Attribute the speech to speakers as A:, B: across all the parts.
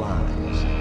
A: flies.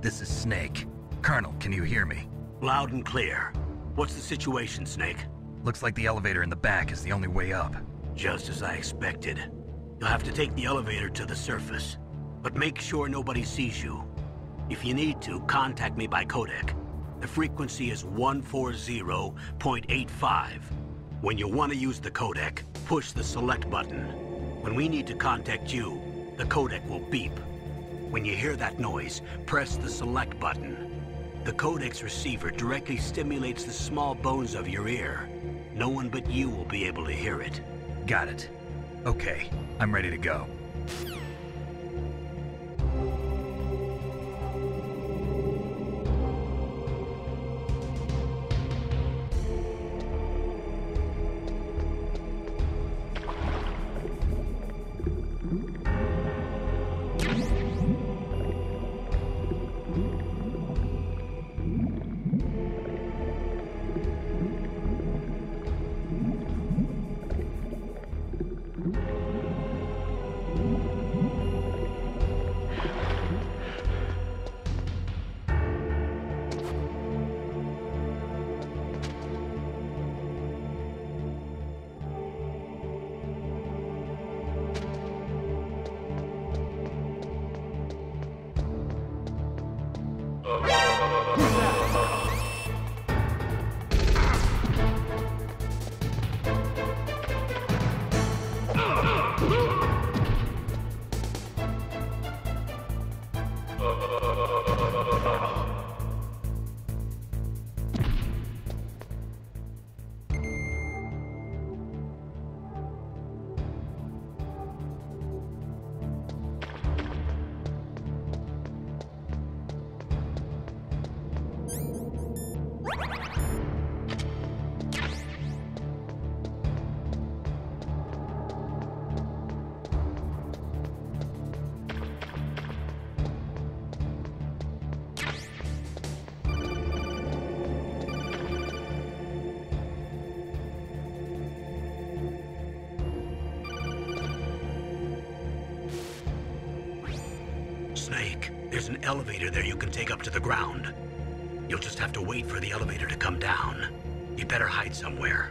B: This is Snake. Colonel, can you hear me?
C: Loud and clear. What's the situation, Snake?
B: Looks like the elevator in the back is the only way up.
C: Just as I expected. You'll have to take the elevator to the surface, but make sure nobody sees you. If you need to, contact me by codec. The frequency is 140.85. When you want to use the codec, push the select button. When we need to contact you, the codec will beep. When you hear that noise, press the select button. The codec's receiver directly stimulates the small bones of your ear. No one but you will be able to hear it.
B: Got it. Okay, I'm ready to go.
C: Snake, there's an elevator there you can take up to the ground. You'll just have to wait for the elevator to come down. You better hide somewhere.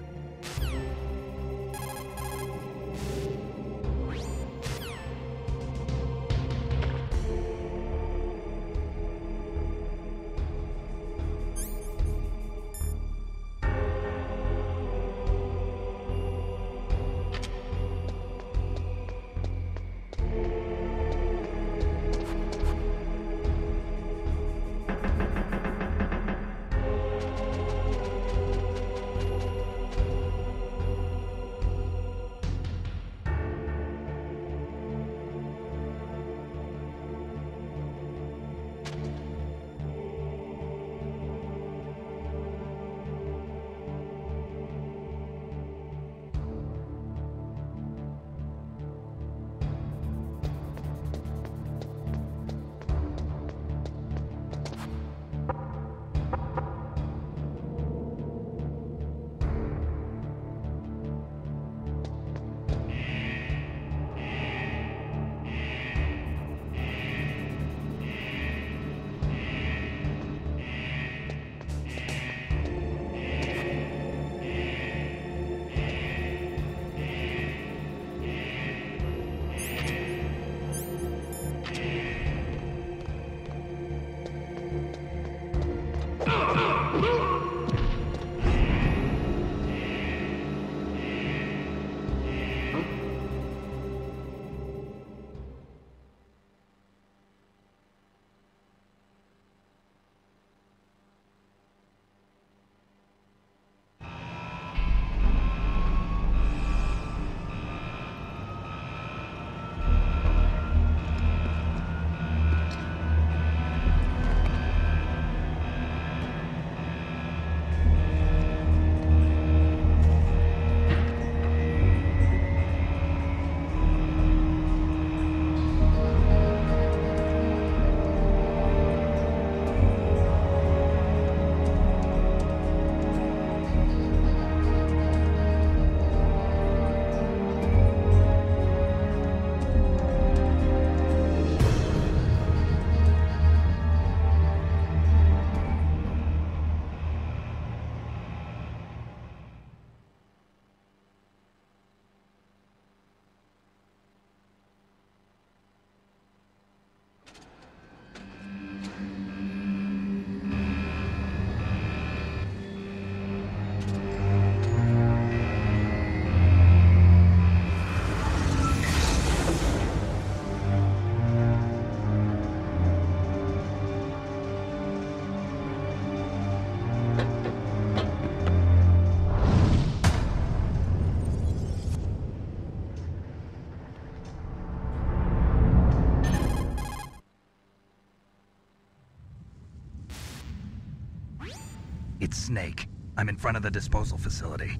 B: It's Snake. I'm in front of the disposal facility.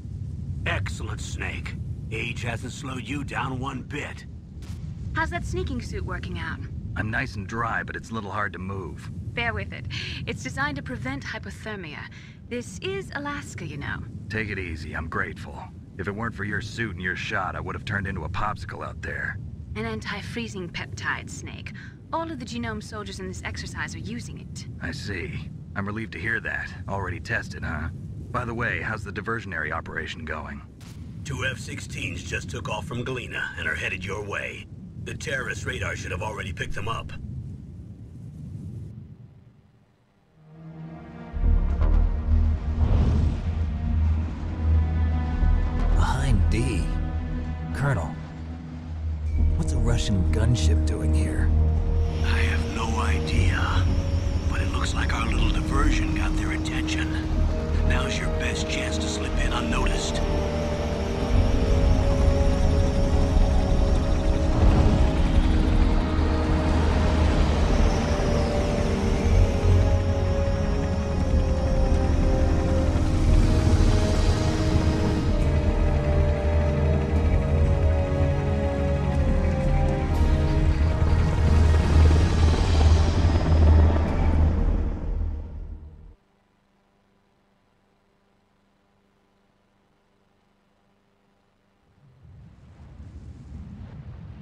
C: Excellent, Snake. Age hasn't slowed you down one bit.
A: How's that sneaking suit working out?
B: I'm nice and dry, but it's a little hard to move.
A: Bear with it. It's designed to prevent hypothermia. This is Alaska, you know.
B: Take it easy, I'm grateful. If it weren't for your suit and your shot, I would have turned into a popsicle out there.
A: An anti-freezing peptide, Snake. All of the genome soldiers in this exercise are using it.
B: I see. I'm relieved to hear that. Already tested, huh? By the way, how's the diversionary operation going?
C: 2 F-16s just took off from Galena and are headed your way. The terrorist radar should have already picked them up.
D: Behind D. Colonel, what's a Russian gunship doing here?
C: I have no idea, but it looks like our little diversion got their attention. Now's your best chance to slip in unnoticed.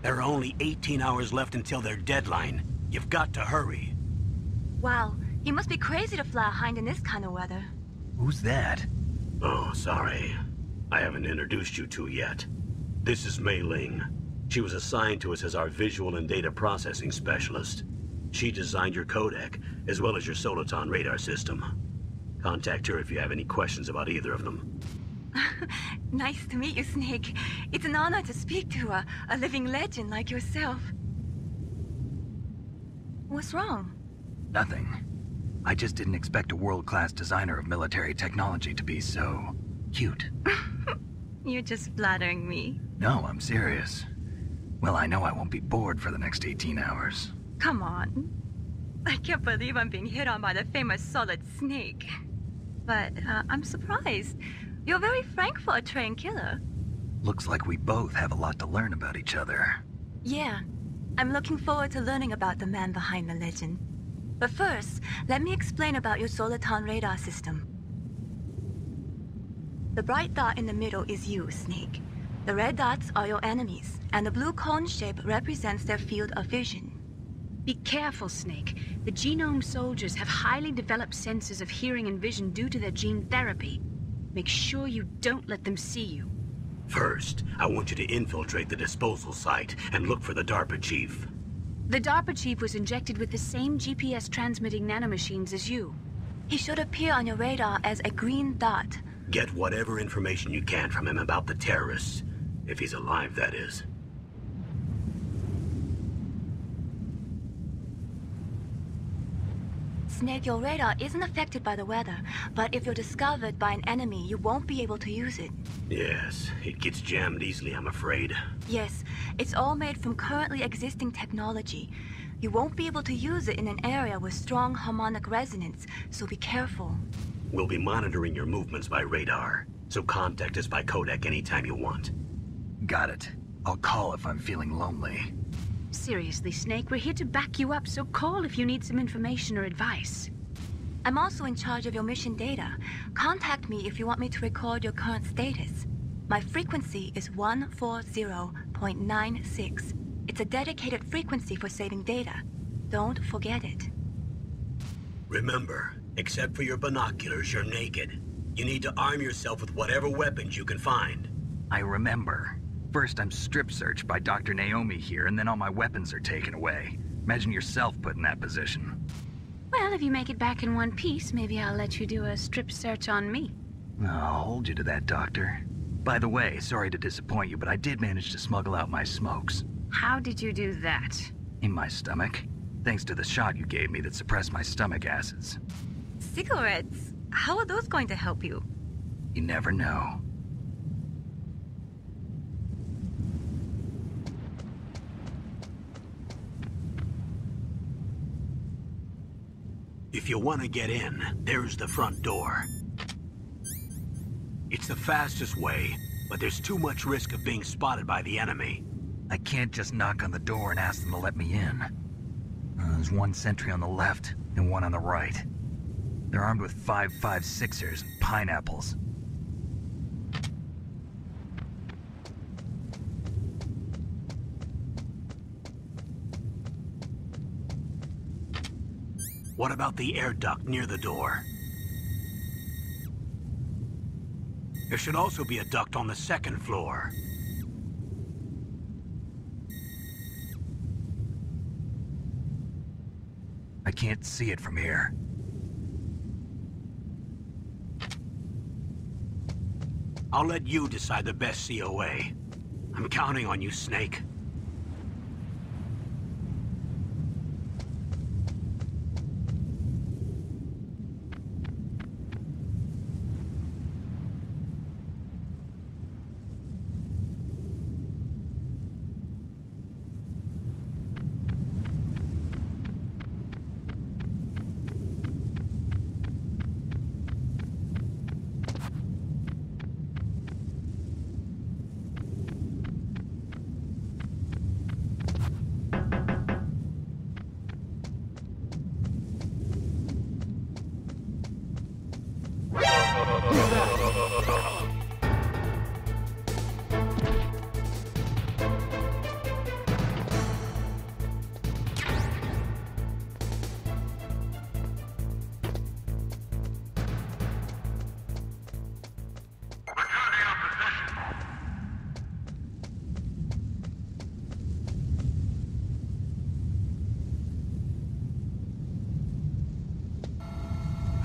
C: There are only 18 hours left until their deadline. You've got to hurry.
E: Wow, you must be crazy to fly a hind in this kind of weather.
B: Who's that?
C: Oh, sorry. I haven't introduced you to yet. This is Mei Ling. She was assigned to us as our visual and data processing specialist. She designed your codec, as well as your Soliton radar system. Contact her if you have any questions about either of them.
E: Nice to meet you, Snake. It's an honor to speak to a living legend like yourself. What's wrong?
B: Nothing. I just didn't expect a world-class designer of military technology to be so cute.
E: You're just flattering me.
B: No, I'm serious. Well, I know I won't be bored for the next 18 hours.
E: Come on. I can't believe I'm being hit on by the famous Solid Snake. But I'm surprised. You're very frank for a trained killer.
B: Looks like we both have a lot to learn about each other.
E: Yeah, I'm looking forward to learning about the man behind the legend. But first, let me explain about your Soliton radar system. The bright dot in the middle is you, Snake. The red dots are your enemies, and the blue cone shape represents their field of vision.
A: Be careful, Snake. The genome soldiers have highly developed senses of hearing and vision due to their gene therapy. Make sure you don't let them see you.
C: First, I want you to infiltrate the disposal site and look for the DARPA Chief.
A: The DARPA Chief was injected with the same GPS transmitting nanomachines as you.
E: He should appear on your radar as a green dot.
C: Get whatever information you can from him about the terrorists. If he's alive, that is.
E: Snake, your radar isn't affected by the weather, but if you're discovered by an enemy, you won't be able to use it.
C: Yes, it gets jammed easily, I'm afraid.
E: Yes, it's all made from currently existing technology. You won't be able to use it in an area with strong harmonic resonance, so be careful.
C: We'll be monitoring your movements by radar, so contact us by codec anytime you want.
B: Got it. I'll call if I'm feeling lonely.
A: Seriously, Snake, we're here to back you up, so call if you need some information or advice.
E: I'm also in charge of your mission data. Contact me if you want me to record your current status. My frequency is 140.96. It's a dedicated frequency for saving data. Don't forget it.
C: Remember, except for your binoculars, you're naked. You need to arm yourself with whatever weapons you can find.
B: I remember. First, I'm strip searched by Dr. Naomi here, and then all my weapons are taken away. Imagine yourself put in that position.
A: Well, if you make it back in one piece, maybe I'll let you do a strip search on me.
B: I'll hold you to that, Doctor. By the way, sorry to disappoint you, but I did manage to smuggle out my smokes.
A: How did you do that?
B: In my stomach. Thanks to the shot you gave me that suppressed my stomach acids.
E: Cigarettes? How are those going to help you?
B: You never know.
C: If you want to get in, there's the front door. It's the fastest way, but there's too much risk of being spotted by the enemy.
B: I can't just knock on the door and ask them to let me in. There's one sentry on the left and one on the right. They're armed with 5.56ers and pineapples.
C: What about the air duct near the door? There should also be a duct on the second floor.
B: I can't see it from here.
C: I'll let you decide the best COA. I'm counting on you, Snake.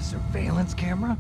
B: Surveillance camera?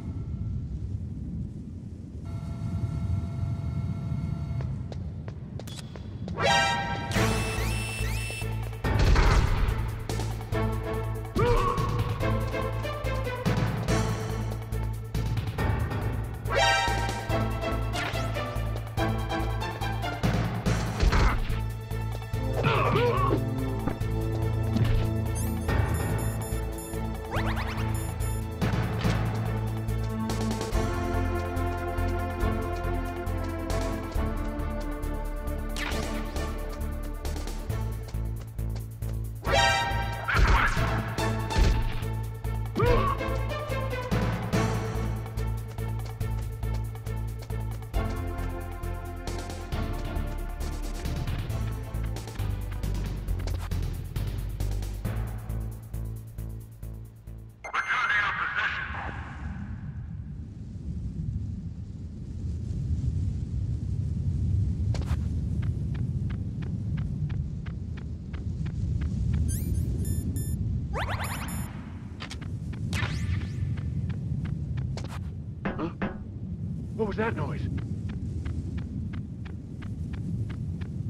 F: What was that noise?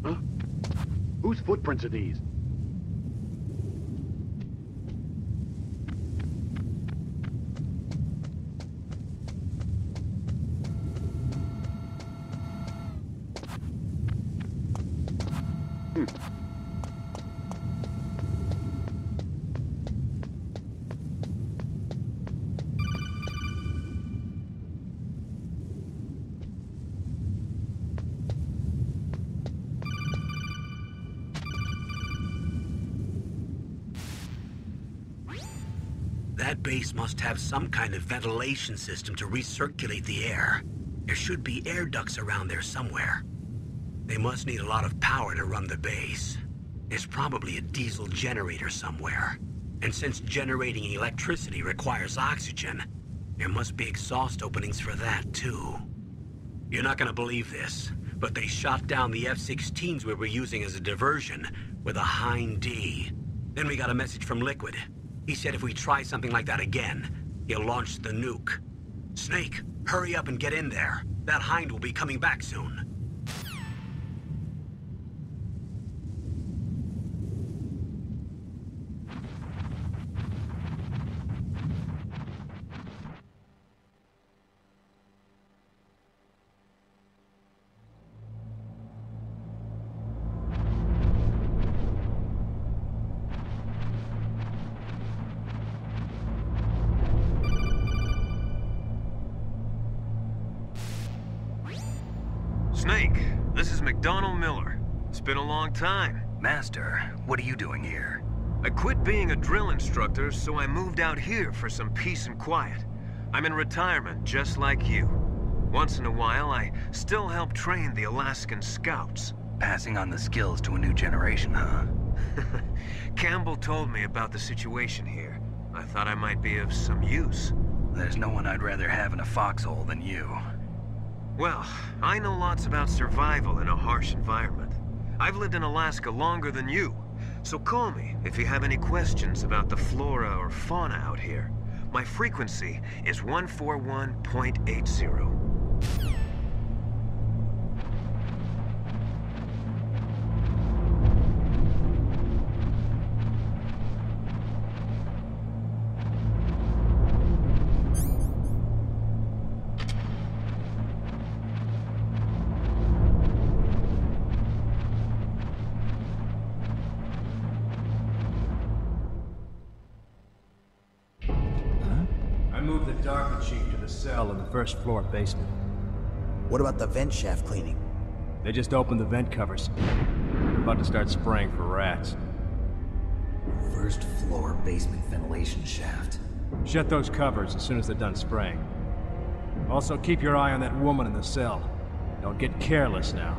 F: Huh? Whose footprints are these?
C: That base must have some kind of ventilation system to recirculate the air. There should be air ducts around there somewhere. They must need a lot of power to run the base. There's probably a diesel generator somewhere. And since generating electricity requires oxygen, there must be exhaust openings for that too. You're not gonna believe this, but they shot down the F-16s we were using as a diversion with a Hind D. Then we got a message from Liquid. He said if we try something like that again, he'll launch the nuke. Snake, hurry up and get in there. That Hind will be coming back soon.
G: Snake, this is McDonald Miller. It's been a long time.
B: Master, what are you doing here?
G: I quit being a drill instructor, so I moved out here for some peace and quiet. I'm in retirement, just like you. Once in a while, I still help train the Alaskan Scouts.
B: Passing on the skills to a new generation, huh?
G: Campbell told me about the situation here. I thought I might be of some use.
B: There's no one I'd rather have in a foxhole than you.
G: Well, I know lots about survival in a harsh environment. I've lived in Alaska longer than you, so call me if you have any questions about the flora or fauna out here. My frequency is 141.80.
H: I moved the DARPA Chief to the cell in the first floor basement.
I: What about the vent shaft cleaning?
H: They just opened the vent covers. They're about to start spraying for rats.
D: First floor basement ventilation shaft.
H: Shut those covers as soon as they're done spraying. Also, keep your eye on that woman in the cell. Don't get careless now.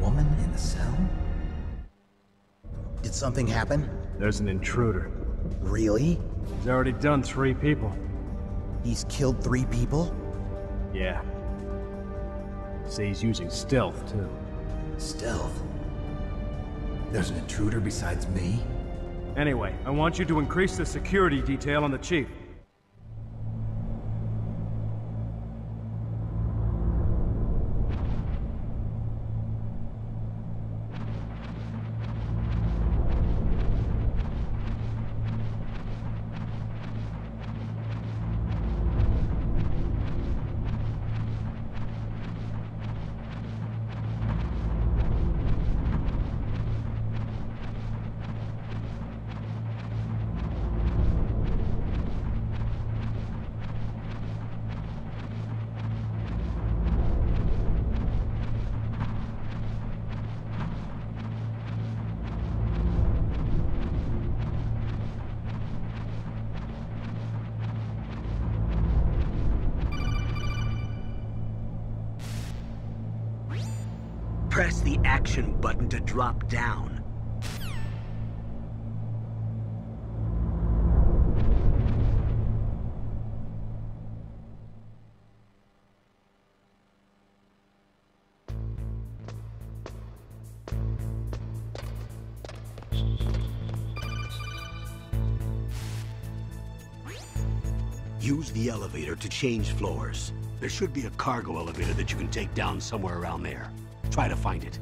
D: Woman in the cell?
I: Did something happen?
H: There's an intruder.
I: Really?
H: He's already done 3 people.
I: He's killed 3 people?
H: Yeah. See, he's using stealth, too.
D: Stealth? There's an intruder besides me?
H: Anyway, I want you to increase the security detail on the Chief.
C: Press the action button to drop down. Use the elevator to change floors. There should be a cargo elevator that you can take down somewhere around there. Try to find it.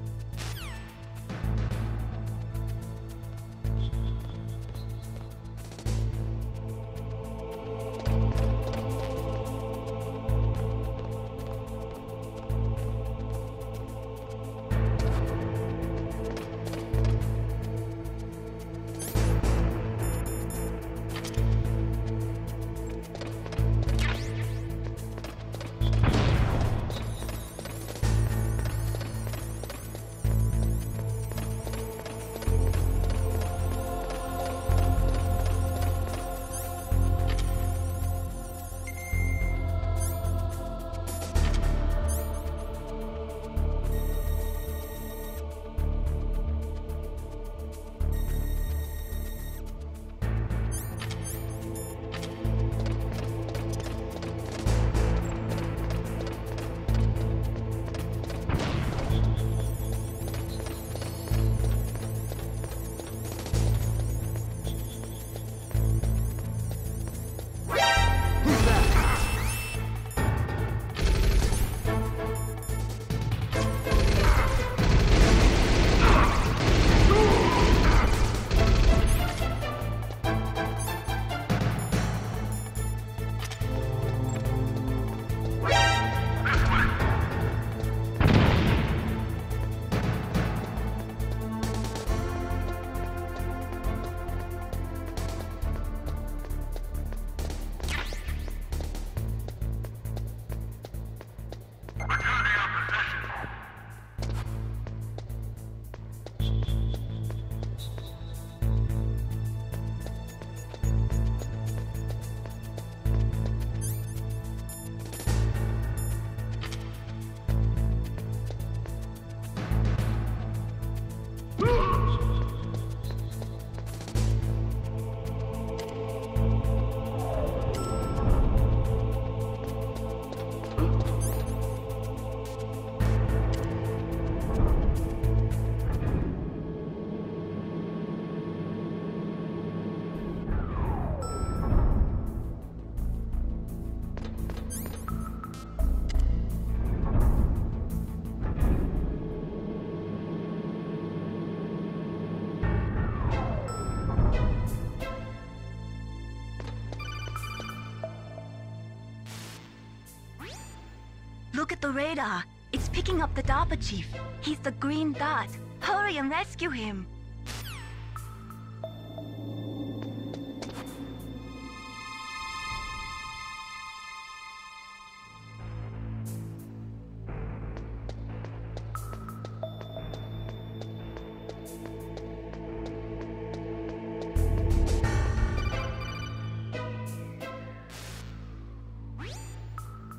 E: Look at the radar. It's picking up the DARPA Chief. He's the green dot. Hurry and rescue him.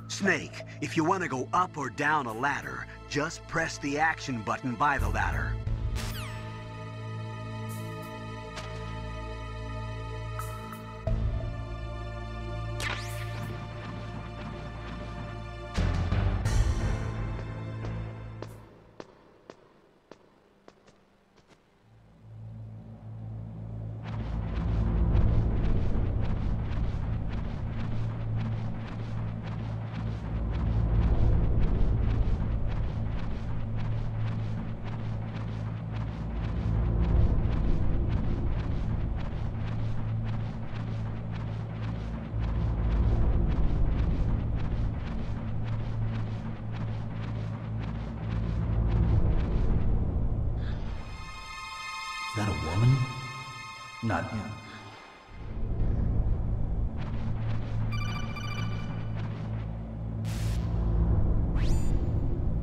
C: Snake, if you want to go up or down a ladder, just press the action button by the ladder.
D: Is that a woman? Not yet.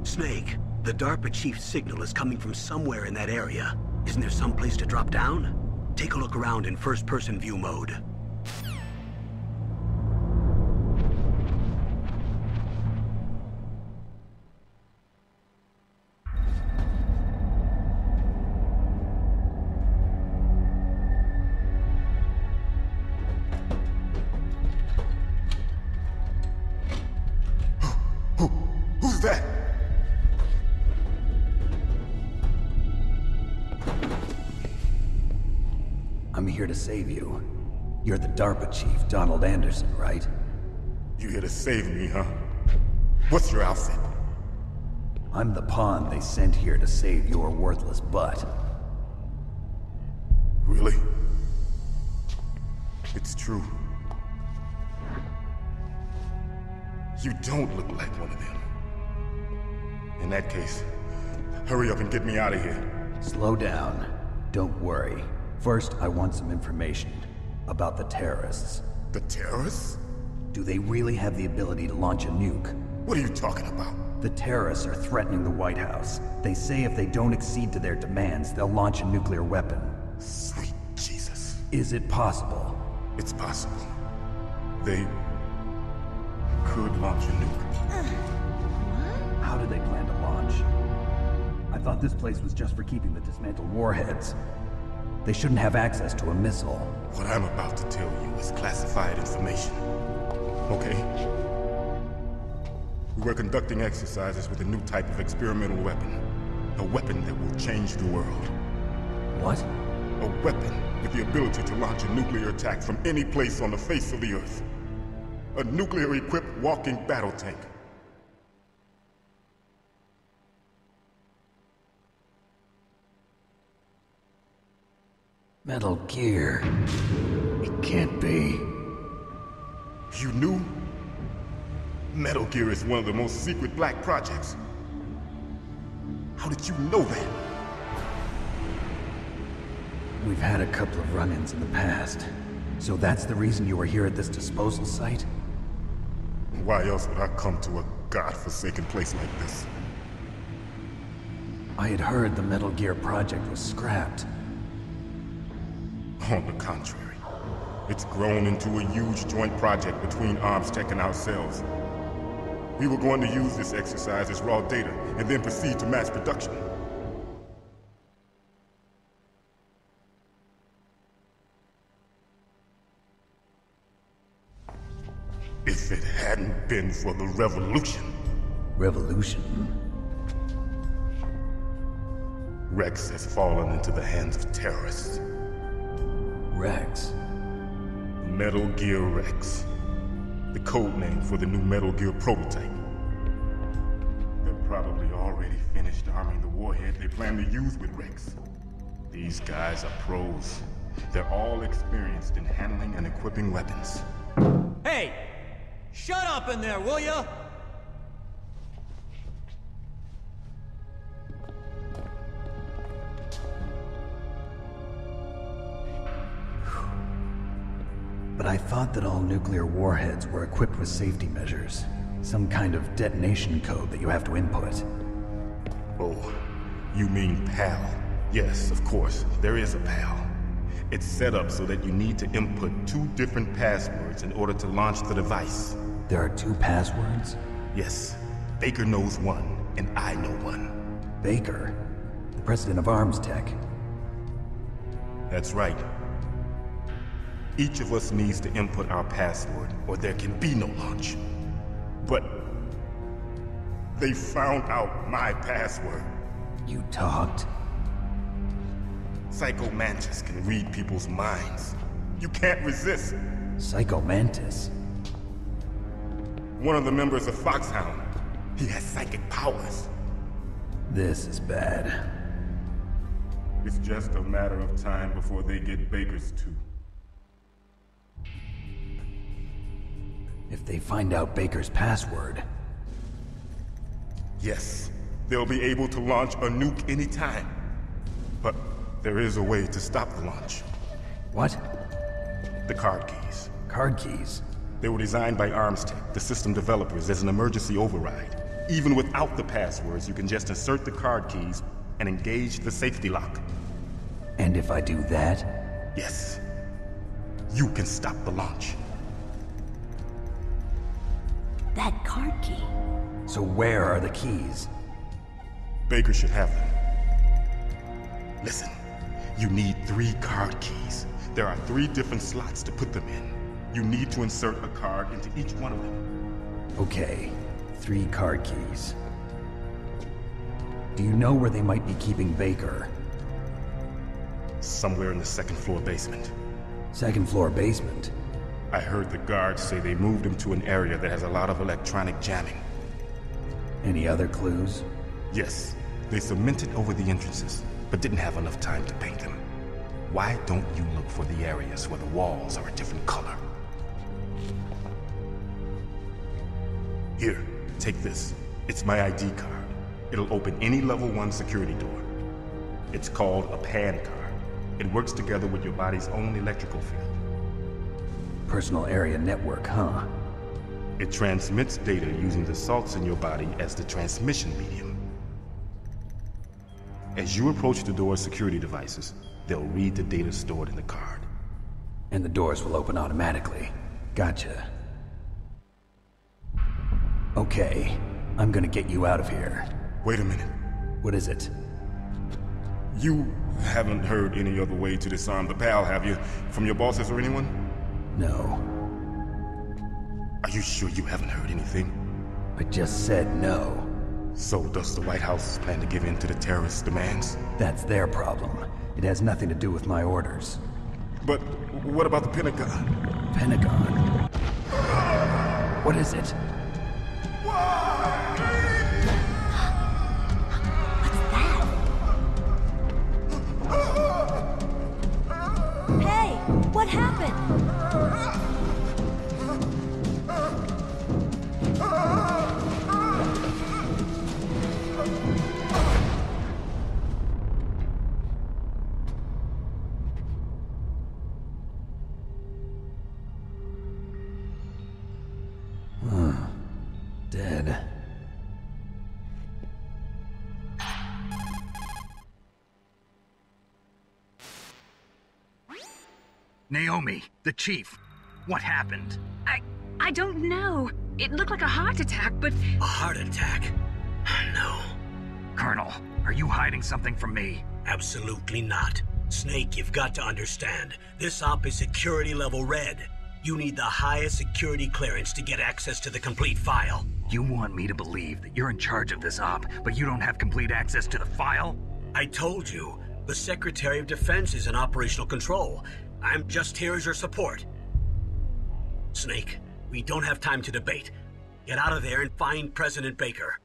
C: Snake, the DARPA Chief's signal is coming from somewhere in that area. Isn't there some place to drop down? Take a look around in first-person view mode.
J: Who's that?
D: I'm here to save you. You're the DARPA Chief, Donald Anderson, right?
J: You here to save me, huh? What's your outfit?
D: I'm the pawn they sent here to save your worthless butt.
J: Really? It's true. You don't look like one of them. In that case, hurry up and get me out of here.
D: Slow down. Don't worry. First, I want some information about the terrorists.
J: The terrorists?
D: Do they really have the ability to launch a nuke?
J: What are you talking about?
D: The terrorists are threatening the White House. They say if they don't accede to their demands, they'll launch a nuclear weapon.
J: Sweet Jesus.
D: Is it possible?
J: It's possible. They could launch a nuke.
D: How do they plan to launch? I thought this place was just for keeping the dismantled warheads. They shouldn't have access to a missile.
J: What I'm about to tell you is classified information. Okay? We were conducting exercises with a new type of experimental weapon. A weapon that will change the world.
D: What?
J: A weapon with the ability to launch a nuclear attack from any place on the face of the Earth. A nuclear-equipped walking battle tank.
D: Metal Gear. It can't be.
J: You knew? Metal Gear is one of the most secret black projects. How did you know that?
D: We've had a couple of run-ins in the past. So that's the reason you were here at this disposal site?
J: Why else would I come to a godforsaken place like this?
D: I had heard the Metal Gear project was scrapped.
J: On the contrary, it's grown into a huge joint project between ArmsTech and ourselves. We were going to use this exercise as raw data, and then proceed to mass production. If it hadn't been for the revolution...
D: Revolution?
J: Rex has fallen into the hands of terrorists.
D: Rex?
J: Metal Gear Rex. The code name for the new Metal Gear prototype. They're probably already finished arming the warhead they plan to use with Rex. These guys are pros. They're all experienced in handling and equipping weapons.
K: Hey! Shut up in there, will ya?
D: thought that all nuclear warheads were equipped with safety measures. Some kind of detonation code that you have to input.
J: Oh, you mean PAL? Yes, of course, there is a PAL. It's set up so that you need to input 2 different passwords in order to launch the device.
D: There are 2 passwords?
J: Yes. Baker knows one, and I know one.
D: Baker? The president of Arms Tech.
J: That's right. Each of us needs to input our password, or there can be no launch. But they found out my password.
D: You talked?
J: Psycho Mantis can read people's minds. You can't resist.
D: Psycho Mantis?
J: One of the members of Foxhound. He has psychic powers.
D: This is bad.
J: It's just a matter of time before they get Baker's too.
D: If they find out Baker's password...
J: Yes, they'll be able to launch a nuke anytime. But there is a way to stop the launch.
D: What?
J: The card keys.
D: Card keys?
J: They were designed by ArmsTech, the system developers, as an emergency override. Even without the passwords, you can just insert the card keys and engage the safety lock.
D: And if I do that?
J: Yes. You can stop the launch.
K: That card key.
D: So where are the keys?
J: Baker should have them. Listen, you need 3 card keys. There are 3 different slots to put them in. You need to insert a card into each one of them.
D: Okay, 3 card keys. Do you know where they might be keeping Baker?
J: Somewhere in the 2nd floor basement.
D: 2nd floor basement?
J: I heard the guards say they moved him to an area that has a lot of electronic jamming.
D: Any other clues?
J: Yes. They cemented over the entrances, but didn't have enough time to paint them. Why don't you look for the areas where the walls are a different color? Here, take this. It's my ID card. It'll open any level 1 security door. It's called a PAN card. It works together with your body's own electrical field.
D: Personal area network, huh?
J: It transmits data using the salts in your body as the transmission medium. As you approach the door's security devices, they'll read the data stored in the card.
D: And the doors will open automatically. Gotcha. Okay, I'm gonna get you out of here.
J: Wait a minute.
D: What is it?
J: You haven't heard any other way to disarm the PAL, have you? From your bosses or anyone?
D: No.
J: Are you sure you haven't heard anything?
D: I just said no.
J: So does the White House plan to give in to the terrorists' demands?
D: That's their problem. It has nothing to do with my orders.
J: But what about the Pentagon?
D: Pentagon? What is it?
K: Hey, what happened?
D: Dead.
B: Naomi, the chief. What happened?
A: I don't know. It looked like a heart attack, but...
C: A heart attack? No.
B: Colonel, are you hiding something from me?
C: Absolutely not. Snake, you've got to understand. This op is security level red. You need the highest security clearance to get access to the complete file.
B: You want me to believe that you're in charge of this op, but you don't have complete access to the file?
C: I told you, the Secretary of Defense is in operational control. I'm just here as your support. Snake, we don't have time to debate. Get out of there and find President Baker.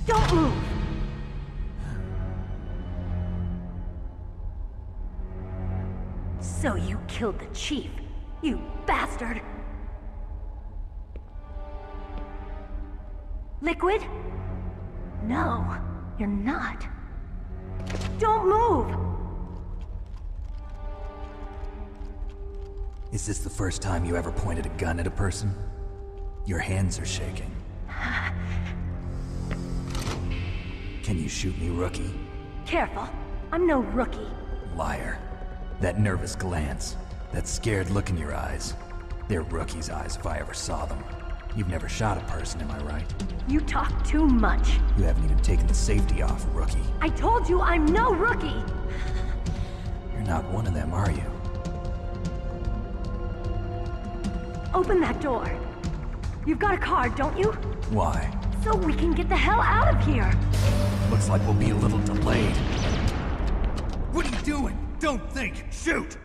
K: Don't move! So you killed the Chief, you bastard! Liquid? No, you're not. Don't move!
B: Is this the first time you ever pointed a gun at a person? Your hands are shaking. Can you shoot me, rookie?
K: Careful, I'm no rookie.
B: Liar. That nervous glance, that scared look in your eyes. They're rookie's eyes if I ever saw them. You've never shot a person, am I right?
K: You talk too much.
B: You haven't even taken the safety off, rookie.
K: I told you I'm no rookie!
B: You're not one of them, are you?
K: Open that door. You've got a card, don't you?
B: Why?
K: So we can get the hell out of here!
B: Looks like we'll be a little delayed. What are you doing? Don't think! Shoot!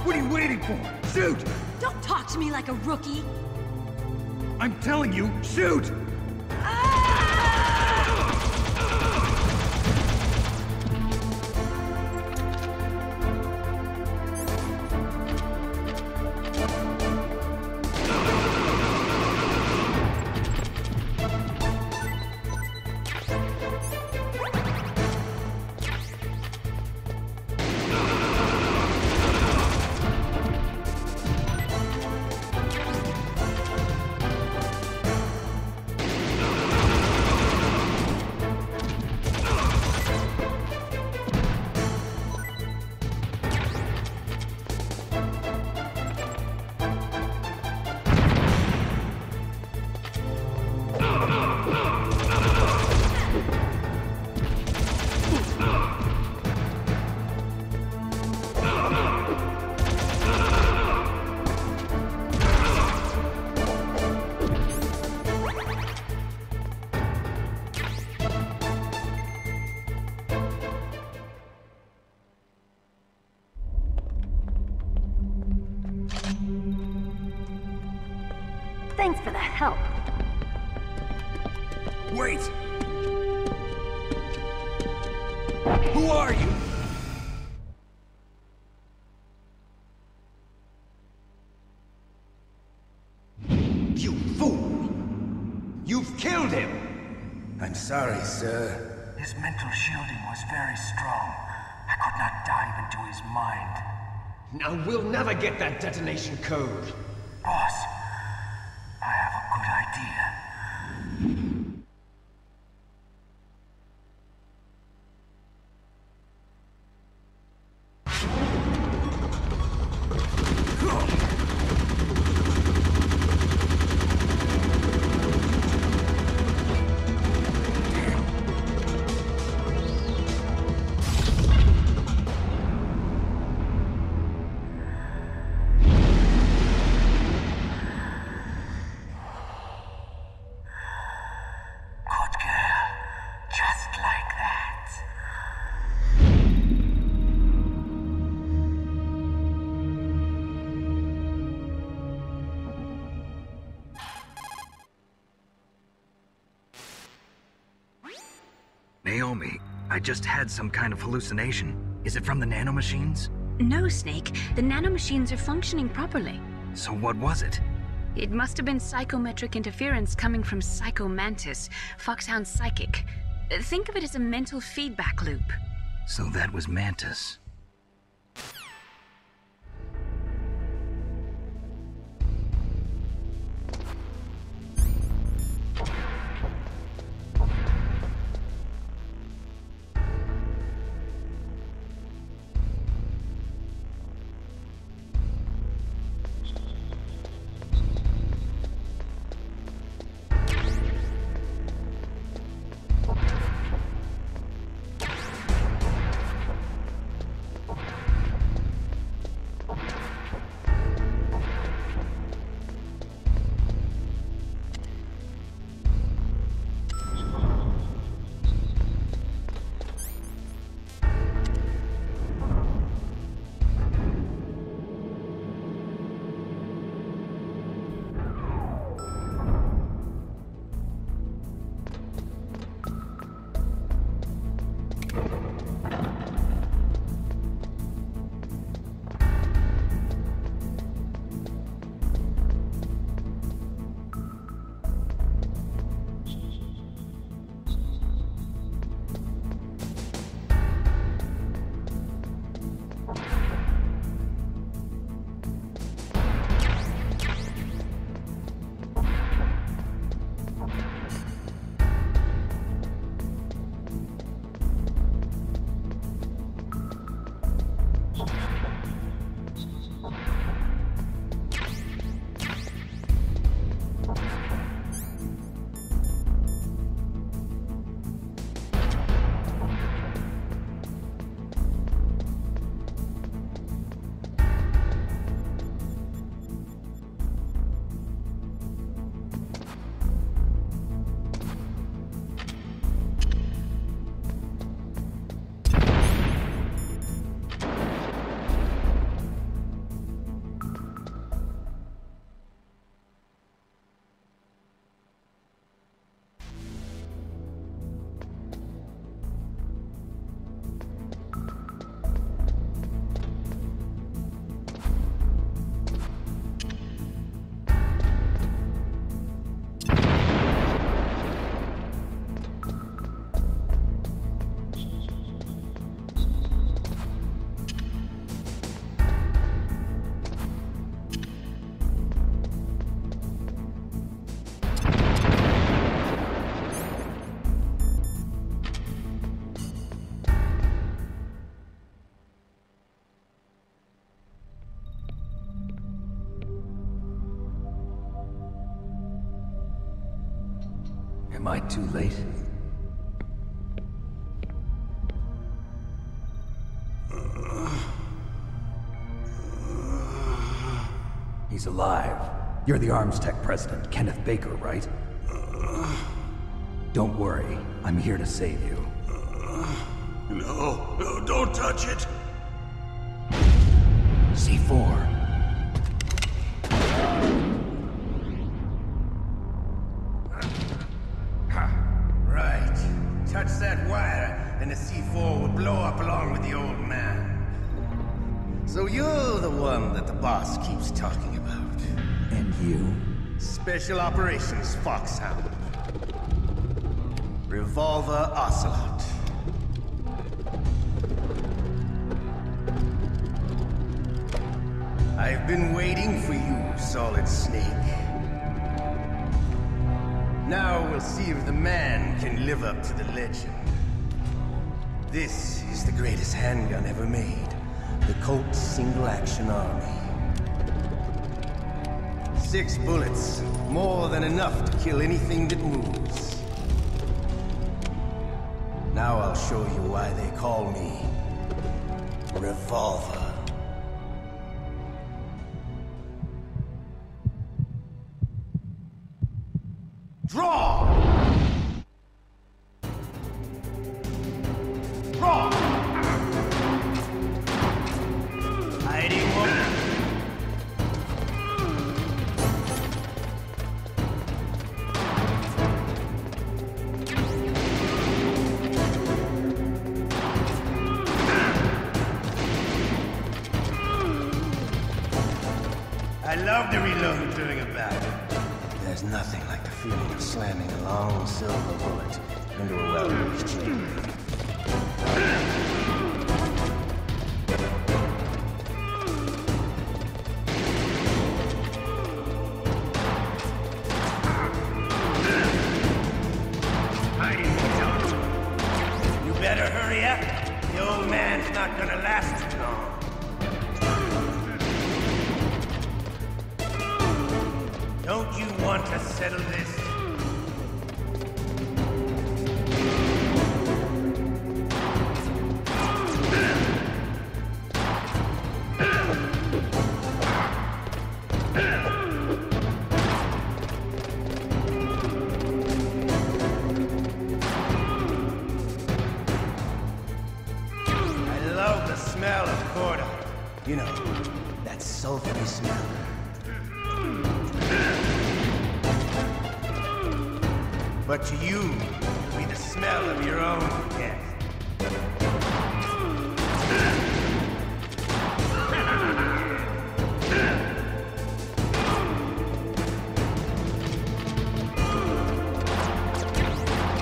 B: What are you waiting for? Shoot!
K: Don't talk to me like a rookie!
B: I'm telling you, shoot!
K: Thanks for the help.
B: Wait! Who are you?
L: You fool! You've killed him!
M: I'm sorry, sir.
N: His mental shielding was very strong. I could not dive into his mind.
L: Now we'll never get that detonation code.
N: Boss, I have a good idea.
B: Naomi, I just had some kind of hallucination. Is it from the nanomachines?
A: No, Snake. The nanomachines are functioning properly.
B: So what was it?
A: It must have been psychometric interference coming from Psycho Mantis, Foxhound's psychic. Think of it as a mental feedback loop.
B: So that was Mantis.
D: Am I too late? He's alive. You're the Arms Tech president, Kenneth Baker, right? Don't worry. I'm here to save you.
M: No, don't touch it!
D: C4.
M: Right. Touch that wire, and the C4 will blow up along with the old man. So you're the one that the boss keeps talking about.
D: And you?
M: Special Operations Foxhound. Revolver Ocelot. I've been waiting for you, Solid Snake. Now we'll see if the man can live up to the legend. This is the greatest handgun ever made. The Colt Single Action Army. 6 bullets, more than enough to kill anything that moves. Now I'll show you why they call me Revolver. Draw! Draw! Hiding woman. I love to reload during a battle. There's nothing like the feeling of slamming a long silver bullet into a well-used chamber. You better hurry up. The old man's not gonna last too long. Don't you want to settle this? I love the smell of Corda. You know, that sulfury smell. But to you, it'll be the smell of your own death.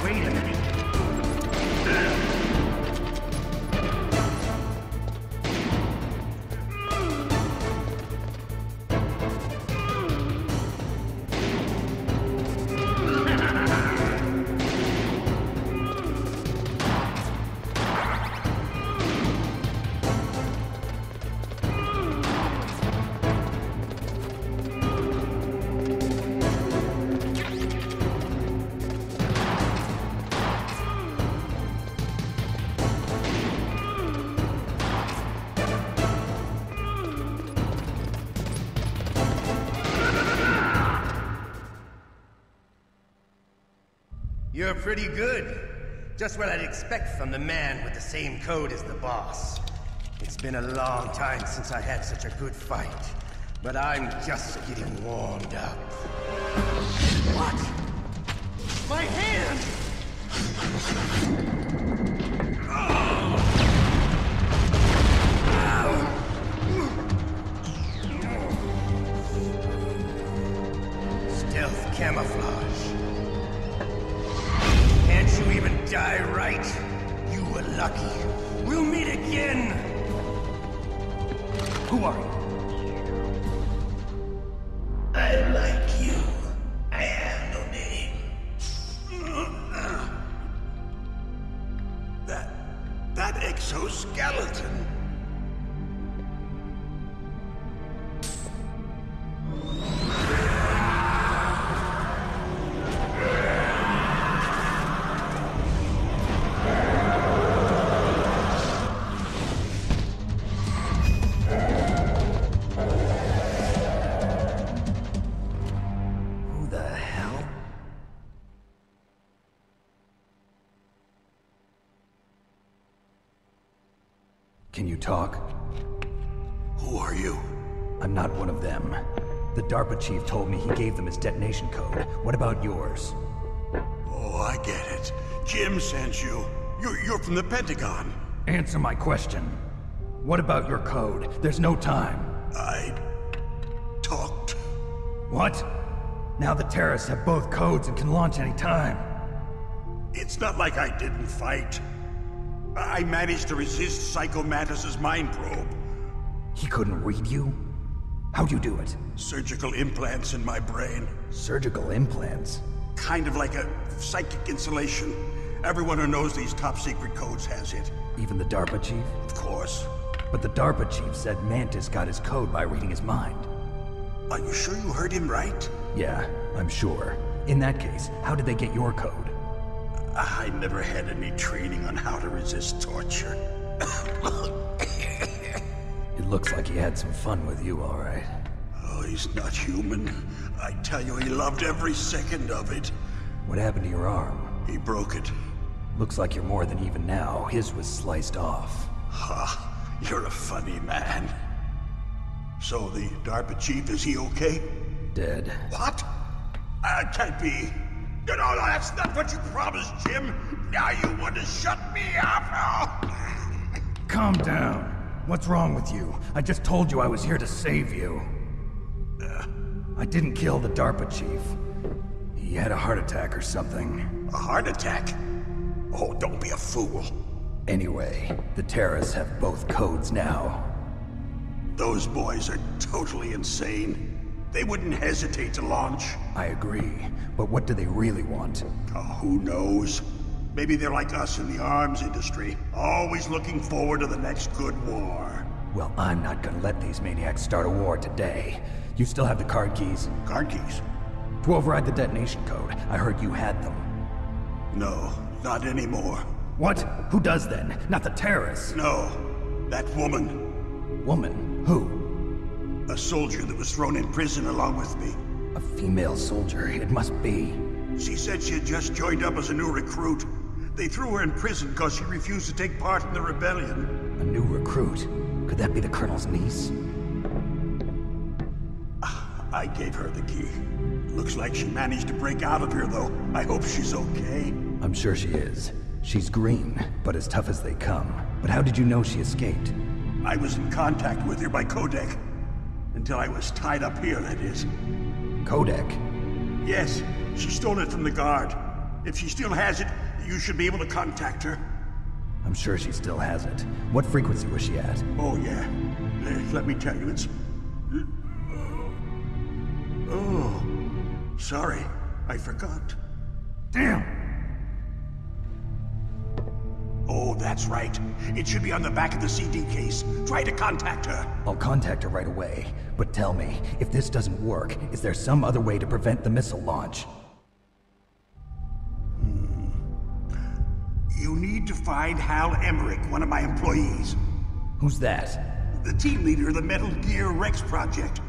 M: Wait a minute. You're pretty good. Just what I'd expect from the man with the same code as the boss. It's been a long time since I had such a good fight, but I'm just getting warmed up. What? My hand! Stealth camouflage. Can't you even die right? You were lucky. We'll meet again! Who are you? I'm like you. I have no name. That exoskeleton.
D: Can you talk?
C: Who are you?
D: I'm not one of them. The DARPA Chief told me he gave them his detonation code. What about yours?
C: Oh, I get it. Jim sent you. You're from the Pentagon.
D: Answer my question. What about your code? There's no time.
C: I talked.
D: What? Now the terrorists have both codes and can launch any time.
C: It's not like I didn't fight. I managed to resist Psycho Mantis's mind probe.
D: He couldn't read you? How'd you do it?
C: Surgical implants in my brain.
D: Surgical implants?
C: Kind of like a psychic insulation. Everyone who knows these top secret codes has it.
D: Even the DARPA Chief?
C: Of course.
D: But the DARPA Chief said Mantis got his code by reading his mind.
C: Are you sure you heard him right?
D: Yeah, I'm sure. In that case, how did they get your code?
C: I never had any training on how to resist torture.
D: It looks like he had some fun with you, all right.
C: Oh, he's not human. I tell you, he loved every second of it.
D: What happened to your arm?
C: He broke it.
D: Looks like you're more than even now. His was sliced off.
C: Ha, you're a funny man. So the DARPA Chief, is he okay?
D: Dead.
C: What? Can't be. No, that's not what you promised, Jim. Now you want to shut me up?
D: Calm down. What's wrong with you? I just told you I was here to save you. I didn't kill the DARPA Chief. He had a heart attack or something.
C: A heart attack? Oh, don't be a fool.
D: Anyway, the terrorists have both codes now.
C: Those boys are totally insane. They wouldn't hesitate to launch.
D: I agree, but what do they really want?
C: Oh, who knows? Maybe they're like us in the arms industry, always looking forward to the next good war.
D: Well, I'm not gonna let these maniacs start a war today. You still have the card keys?
C: Card keys?
D: To override the detonation code. I heard you had them.
C: No, not anymore.
D: What? Who does then? Not the terrorists?
C: No, that woman.
D: Woman? Who?
C: A soldier that was thrown in prison along with me.
D: A female soldier, it must be.
C: She said she had just joined up as a new recruit. They threw her in prison because she refused to take part in the rebellion.
D: A new recruit? Could that be the Colonel's niece?
C: I gave her the key. Looks like she managed to break out of here, though. I hope she's okay.
D: I'm sure she is. She's green, but as tough as they come. But how did you know she escaped?
C: I was in contact with her by codec. Until I was tied up here, that is.
D: Codec?
C: Yes, she stole it from the guard. If she still has it, you should be able to contact her.
D: I'm sure she still has it. What frequency was she at?
C: Oh, yeah. Let me tell you, it's... Oh, sorry. I forgot.
D: Damn!
C: Oh, that's right. It should be on the back of the CD case. Try to contact her.
D: I'll contact her right away. But tell me, if this doesn't work, is there some other way to prevent the missile launch?
C: You need to find Hal Emmerich, one of my employees.
D: Who's that?
C: The team leader of the Metal Gear Rex project.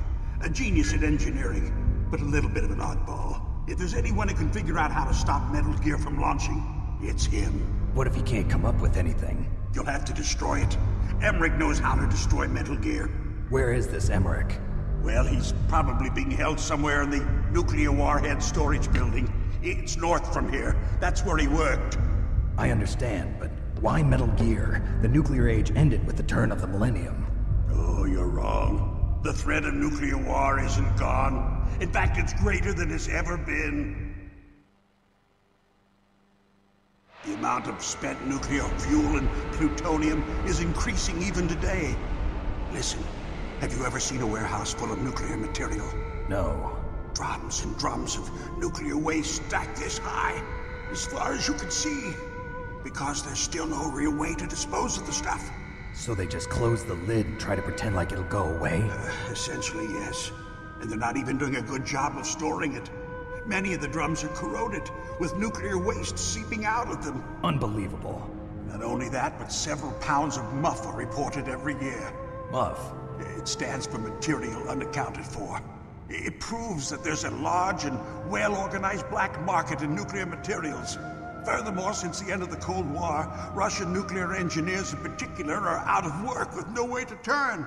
C: A genius at engineering, but a little bit of an oddball. If there's anyone who can figure out how to stop Metal Gear from launching, it's him.
D: What if he can't come up with anything?
C: You'll have to destroy it. Emmerich knows how to destroy Metal Gear.
D: Where is this Emmerich?
C: Well, he's probably being held somewhere in the nuclear warhead storage building. It's north from here. That's where he worked.
D: I understand, but why Metal Gear? The nuclear age ended with the turn of the millennium.
C: Oh, you're wrong. The threat of nuclear war isn't gone. In fact, it's greater than it's ever been. The amount of spent nuclear fuel and plutonium is increasing even today. Listen, have you ever seen a warehouse full of nuclear material?
D: No.
C: Drums and drums of nuclear waste stacked this high, as far as you can see. Because there's still no real way to dispose of the stuff.
D: So they just close the lid and try to pretend like it'll go away?
C: Essentially, yes. And they're not even doing a good job of storing it. Many of the drums are corroded, with nuclear waste seeping out of them.
D: Unbelievable.
C: Not only that, but several pounds of MUF are reported every year.
D: MUF?
C: It stands for material unaccounted for. It proves that there's a large and well-organized black market in nuclear materials.
O: Furthermore, since the end of the Cold War, Russian nuclear engineers in particular are out of work with no way to turn.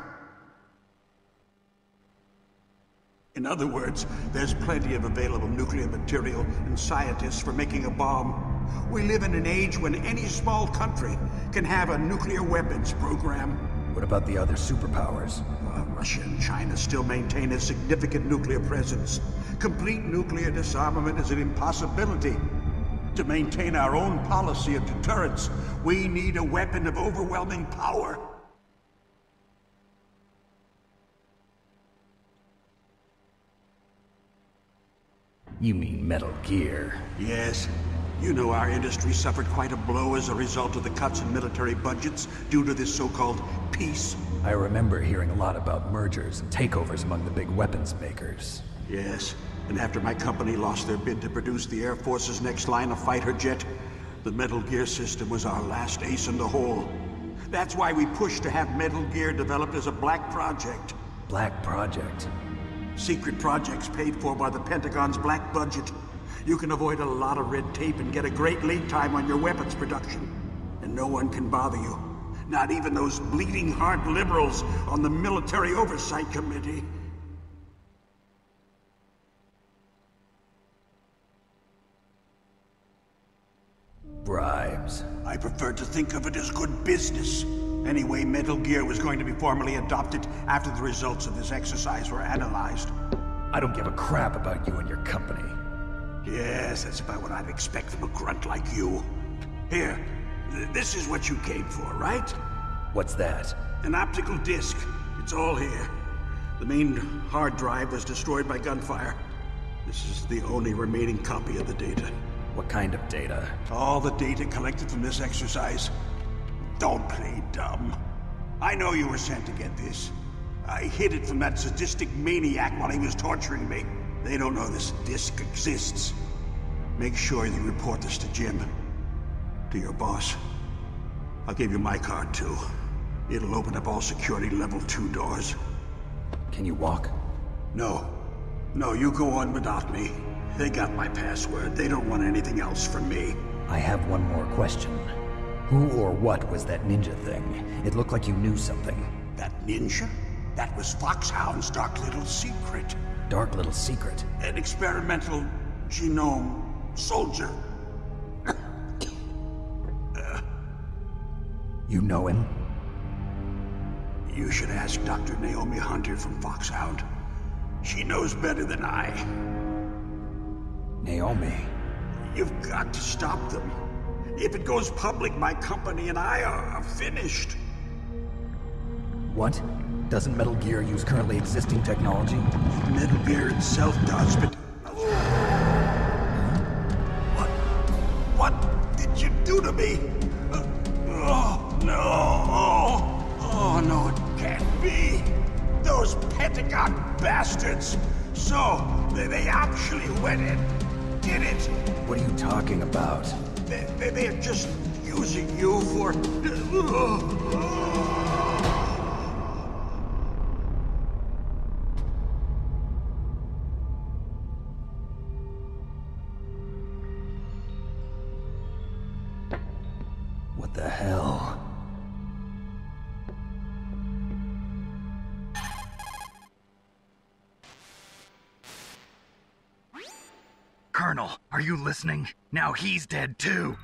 O: In other words, there's plenty of available nuclear material and scientists for making a bomb. We live in an age when any small country can have a nuclear weapons program.
D: What about the other superpowers?
O: Russia and China still maintain a significant nuclear presence. Complete nuclear disarmament is an impossibility. To maintain our own policy of deterrence, we need a weapon of overwhelming power.
D: You mean Metal Gear?
O: Yes. You know our industry suffered quite a blow as a result of the cuts in military budgets due to this so-called peace.
D: I remember hearing a lot about mergers and takeovers among the big weapons makers.
O: Yes, and after my company lost their bid to produce the Air Force's next line of fighter jet, the Metal Gear system was our last ace in the hole. That's why we pushed to have Metal Gear developed as a black project.
D: Black project?
O: Secret projects paid for by the Pentagon's black budget. You can avoid a lot of red tape and get a great lead time on your weapons production. And no one can bother you. Not even those bleeding heart liberals on the Military Oversight Committee.
D: Bribes.
O: I prefer to think of it as good business. Anyway, Metal Gear was going to be formally adopted after the results of this exercise were analyzed.
D: I don't give a crap about you and your company.
O: Yes, that's about what I'd expect from a grunt like you. Here, this is what you came for, right?
D: What's that?
O: An optical disc. It's all here. The main hard drive was destroyed by gunfire. This is the only remaining copy of the data.
D: What kind of data?
O: All the data collected from this exercise. Don't play dumb. I know you were sent to get this. I hid it from that sadistic maniac while he was torturing me. They don't know this disc exists. Make sure you report this to Jim. To your boss. I'll give you my card, too. It'll open up all security level 2 doors.
D: Can you walk?
O: No. No, you go on without me. They got my password. They don't want anything else from me.
D: I have one more question. Who or what was that ninja thing? It looked like you knew something.
O: That ninja? That was Foxhound's dark little secret.
D: Dark little secret?
O: An experimental genome soldier.
D: You know him?
O: You should ask Dr. Naomi Hunter from Foxhound. She knows better than I.
D: Naomi?
O: You've got to stop them. If it goes public, my company and I are finished.
D: What? Doesn't Metal Gear use currently existing technology?
O: Metal Gear itself does, but... What did you do to me? Oh, no. Oh, no, it can't be. Those Pentagon bastards. So, they actually went and did it.
D: What are you talking about?
O: They're just using you for...
D: What the hell?
B: Colonel, are you listening? Now he's dead too.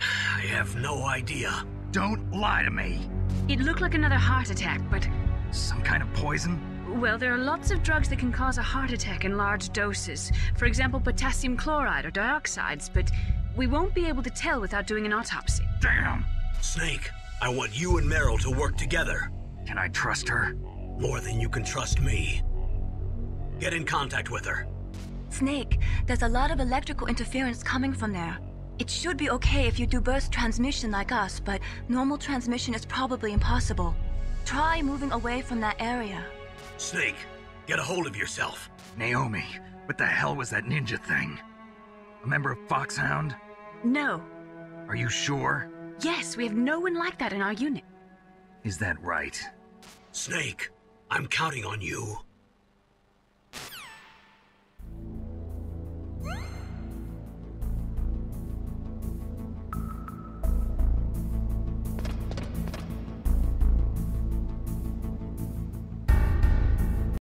C: I have no idea.
B: Don't lie to me.
A: It looked like another heart attack, but...
B: Some kind of poison?
A: Well, there are lots of drugs that can cause a heart attack in large doses. For example, potassium chloride or dioxides, but we won't be able to tell without doing an autopsy.
B: Damn!
C: Snake, I want you and Meryl to work together.
B: Can I trust her?
C: More than you can trust me. Get in contact with her.
E: Snake, there's a lot of electrical interference coming from there. It should be okay if you do burst transmission like us, but normal transmission is probably impossible. Try moving away from that area.
C: Snake, get a hold of yourself.
B: Naomi, what the hell was that ninja thing? A member of Foxhound?
A: No.
B: Are you sure?
A: Yes, we have no one like that in our unit.
B: Is that right?
C: Snake, I'm counting on you.